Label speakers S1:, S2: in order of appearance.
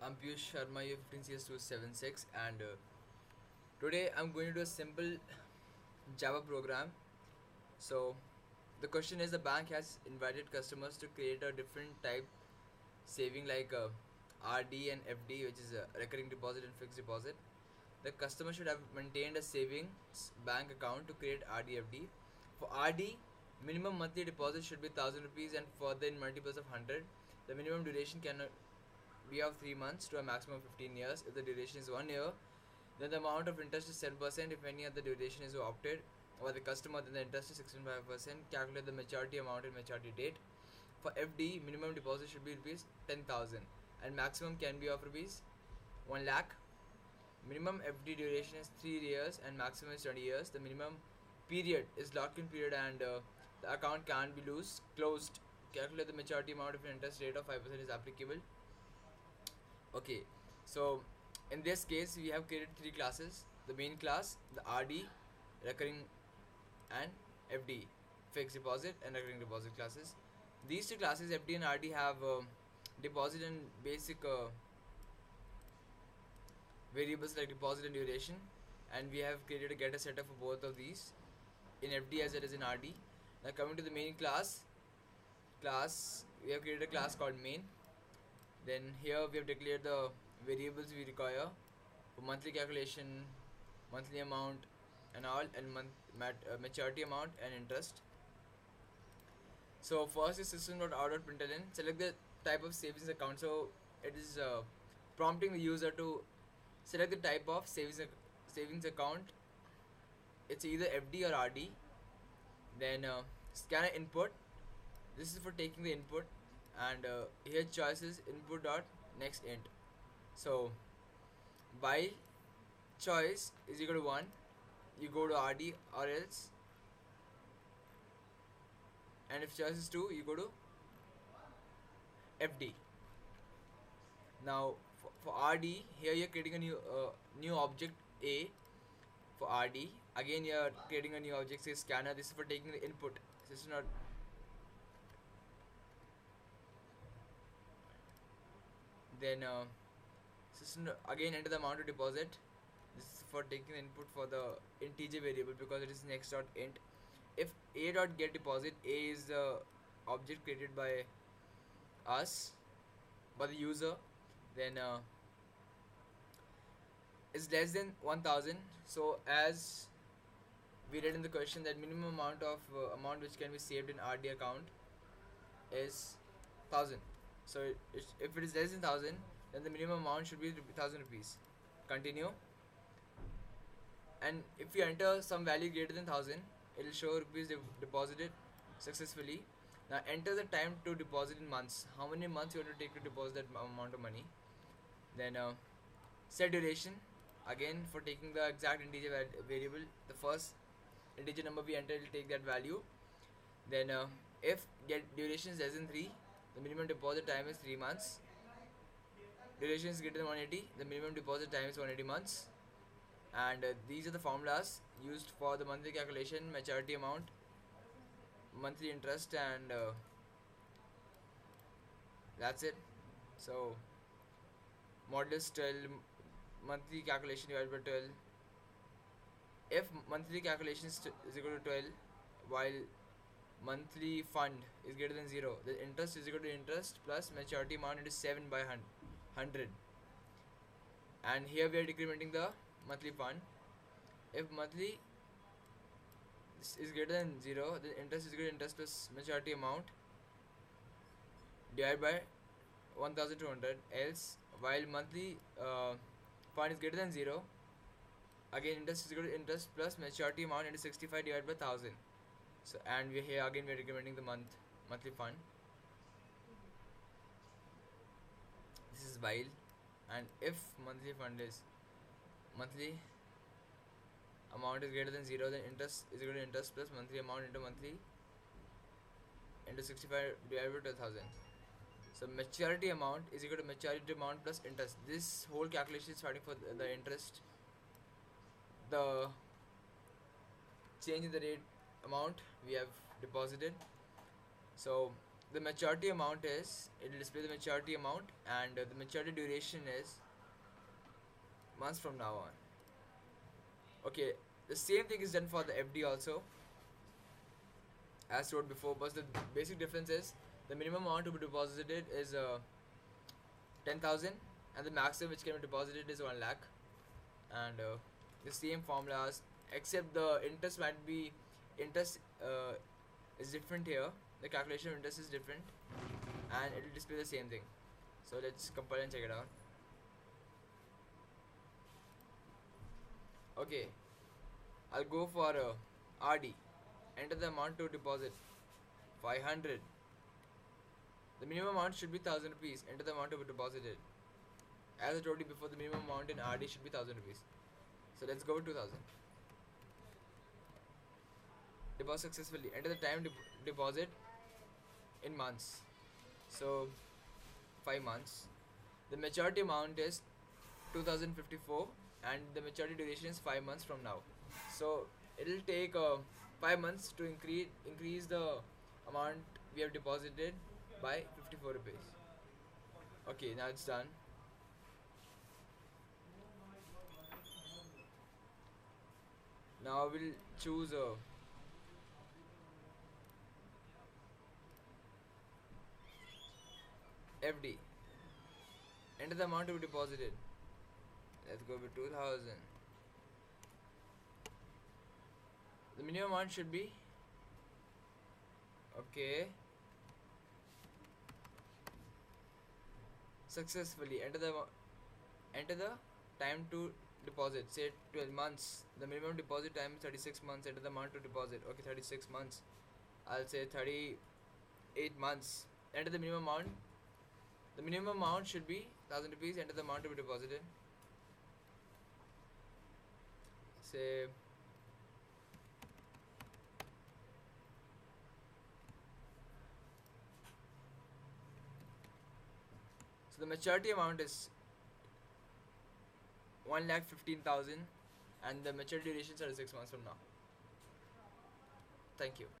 S1: I'm Piyush Sharma, U15CS276, and today I'm going to do a simple Java program. So, the question is the bank has invited customers to create a different type saving like RD and FD, which is a recurring deposit and fixed deposit. The customer should have maintained a savings bank account to create RDFD. For RD, minimum monthly deposit should be 1000 rupees and further in multiples of 100. The minimum duration cannot be of 3 months to a maximum of 15 years. If the duration is 1 year, then the amount of interest is 10%. If any other duration is opted by the customer, then the interest is 65%. Calculate the maturity amount and maturity date. For FD, minimum deposit should be rupees 10,000 and maximum can be of rupees 1 lakh. Minimum FD duration is 3 years and maximum is 20 years. The minimum period is lock-in period and the account can't be closed. Calculate the maturity amount if an interest rate of 5% is applicable. Okay, so in this case we have created three classes: the main class, the RD, recurring, and FD, fixed deposit and recurring deposit classes. These two classes, FD and RD, have deposit and basic variables like deposit and duration, and we have created a getter setup for both of these in FD as well as in RD. Now coming to the main class, we have created a class called main. Then here we have declared the variables we require for monthly calculation, monthly amount and all, and maturity amount and interest. So first is system.out.println. Select the type of savings account. So it is prompting the user to select the type of savings account. It's either FD or RD. Then scanner input. This is for taking the input, and here choice is input dot next int. So while choice is equal to 1, you go to RD or else, and if choice is 2, you go to FD. Now for RD, here you're creating a new object A for RD. Again you're creating a new object, say scanner. This is for taking the input. This is not. Then system again enter the amount to deposit. This is for taking the input for the integer variable because it is next dot int. If a dot get deposit, a is the object created by us, by the user, then is less than 1000. So as we read in the question that minimum amount which can be saved in RD account is 1000. So if it is less than 1000, then the minimum amount should be 1000 rupees. Continue, and if you enter some value greater than 1000, it will show rupees deposited successfully. Now enter the time to deposit in months. How many months you want to take to deposit that amount of money. Then set duration. Again, for taking the exact integer variable, the first integer number we enter will take that value. Then if get duration is less than 3, the minimum deposit time is 3 months. Duration is greater than 180, the minimum deposit time is 180 months. And these are the formulas used for the monthly calculation, maturity amount, monthly interest, and that's it. So modulus 12, monthly calculation divided by 12. If monthly calculation is equal to 12, while monthly fund is greater than 0, the interest is equal to interest plus maturity amount into 7 by 100. And here we are decrementing the monthly fund. If monthly is greater than 0, the interest is equal to interest plus maturity amount divided by 1200. Else, while monthly fund is greater than 0, again interest is equal to interest plus maturity amount into 65 divided by 1000. So and we here again we are recommending the monthly fund. This is while, and if monthly amount is greater than 0, then interest is equal to interest plus monthly amount into 65 divided by 1000. So maturity amount is equal to maturity amount plus interest. This whole calculation is starting for the interest. The change in the rate amount we have deposited. So the maturity amount is, it will display the maturity amount, and the maturity duration is months from now on. Okay, the same thing is done for the FD also, as told before, but the basic difference is the minimum amount to be deposited is 10,000, and the maximum which can be deposited is 1 lakh. And the same formulas, except the interest might be, interest is different here. The calculation of interest is different, and it will display the same thing. So let's compare and check it out. Okay, I'll go for RD. Enter the amount to deposit 500. The minimum amount should be 1000 rupees. Enter the amount to be deposited. As I told you before, the minimum amount in RD should be 1000 rupees. So let's go with 2000. Deposit successfully. Enter the time deposit in months. So 5 months. The maturity amount is 2054, and the maturity duration is 5 months from now. So it'll take 5 months to increase the amount we have deposited by 54 rupees. Okay, now it's done. Now we'll choose FD. Enter the amount to be deposited. Let's go with 2000. The minimum amount should be, okay, successfully. Enter the time to deposit. Say 12 months. The minimum deposit time is 36 months. Enter the amount to deposit. Okay, 36 months. I'll say 38 months. Enter the minimum amount. The minimum amount should be 1000 rupees. Enter the amount to be deposited. Say so the maturity amount is 1,15,000, and the maturity duration is 36 months from now. Thank you.